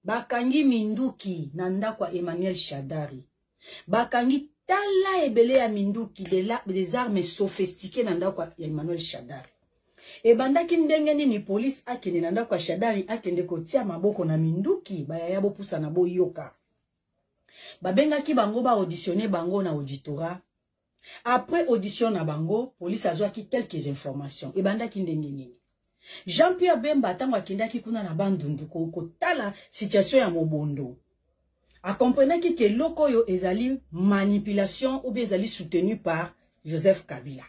bakangi minduki na ndako Emmanuel Shadari. Bakangi tala ebele ya minduki des armes sophistiquées na ndako Emmanuel Shadari. E bandaki ndenge nini police akende na ndako Shadari akende kotia maboko na minduki bayaya bopusa na boyoka. Babengaki bango ba auditionner bango na auditorat. Après audition na bango, police azwaki quelques informations. E bandaki ndenge nini. Jean-Pierre Bemba tango akendaki kuna na bandundu kotala situation ya mobondo. Akomprenaki ke loko yo ezali manipulation ou bien ezali soutenu par Joseph Kabila.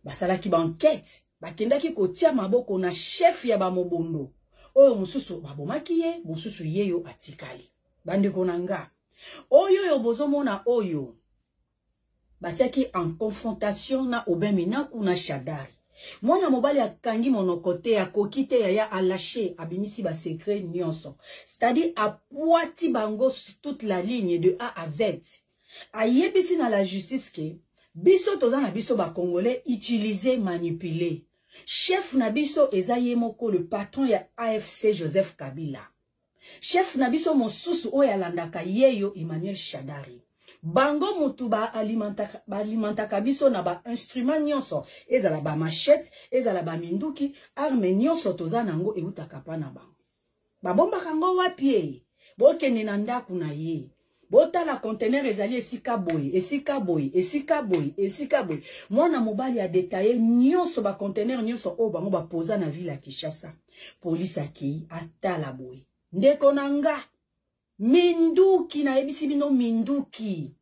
Basalaki ba enquête, bakendaki kotia maboko na chef ya ba mobondo. Oyo mususu babomaki ye, mususu yeyo atikali. Bande konanga. Oyo yo bozomona oyo. Batiaki en confrontation na Obemina kuna Shadari. Mwana mobali akangi monokote ya kokite ya alaché abimisi ba secret nyonso. C'est-à-dire a poiti bango sur toute la ligne de A à Z. Ayebisi na la justice ke biso toza na biso ba congolais utiliser manipuler. Chef na biso ezaye moko le patron ya AFC Joseph Kabila. Chef na biso mosusu oya landaka yeyo Emmanuel Shadari. Bango mutu ba alimentaka biso na ba instrument nyonso ezala ba machette ezala ba minduki arme nyonso toza nango eutaka pa na bango. Babomba kango wapi bokende na ndaku na ye. Botala conteneur ezali esika boy, esika boy, esika boy, esika boy. Mwana mobali a détaillé nyonso ba conteneur nyonso o bango ba poza na ville ya Kinshasa. Police aki atala boy. Ndeko nanga minduki na ebisi bino minduki.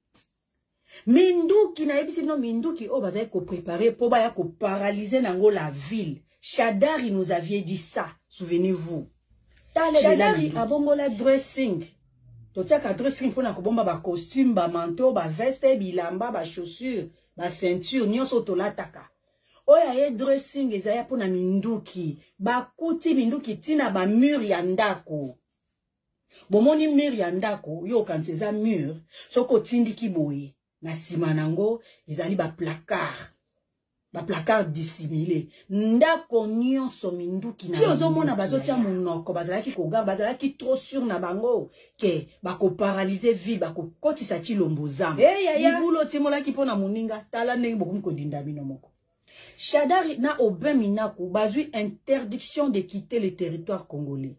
Minduki na ebisi bino minduki o bazali ko préparer pour baya ko paralyser nango la ville. Shadari nous aviez dit ça, souvenez-vous. Shadari abongola dressing. Totiaka dressing pour na kobomba ba costume, ba manteau, ba veste, bilamba, ba chaussures, ba ceinture, nyonso tolataka. Oya ye dressing ezaya pour na minduki. Ba kuti minduki tina ba mur ya ndako. Bomoni mur ya ndako, yo kanseza mur, soko tindiki boye. Na simanango, ezali ba placard. Ba placard dissimulé. Ndako nyonso minduki na. Ti ozomona bazotia monoko, bazalaki koga, bazalaki trop sûr na bango ke bako paralyser ville, bako kotisa ti lombozam. Libulo timolaki pona moninga, tala ndenge bokomi kodinda bino moko. Shadari na Obeminaku bazui interdiction de quitter le territoire congolais.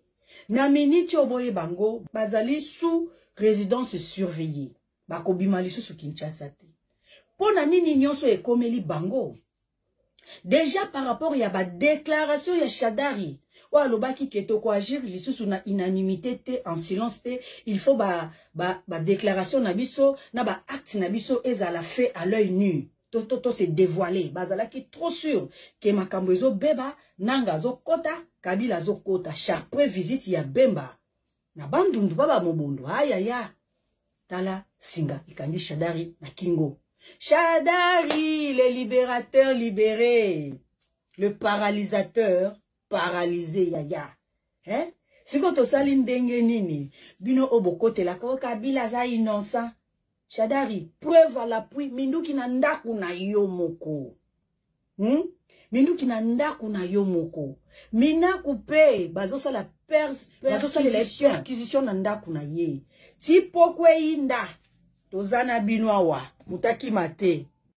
Na miniti oboye bango, bazali sous résidence surveillée. Bako bimali sous Kinshasa te. Pona nini nyonso ekomeli bango. Déjà par rapport ya ba déclaration ya Shadari, wa lobaki ketoko agir lisusu na unanimité te en silence te, il faut ba déclaration na biso na ba acte na biso ezala fait à l'œil nu. Toto se dévoiler, bazalaki trop sûr que makambo ezo beba nanga zo kota, Kabila zo kota, chaque visite ya Bemba. Na bandundu baba mobondo, ayaya. Tala singa ikangi Shadari na Kingo. Shadari, le libérateur libéré. Le paralysateur paralysé, yaya. Hein? Siko to sali ndenge nini? Bino obokote la Kabila za innocent. Shadari, preuve à l'appui, minduki na ndaku na yomoko. Minduki na ndaku na yomoko. Minaku pe, bazosa la perquisition na ndaku na ye. Tipo kwe inda, tozana binwawa, mutaki mate.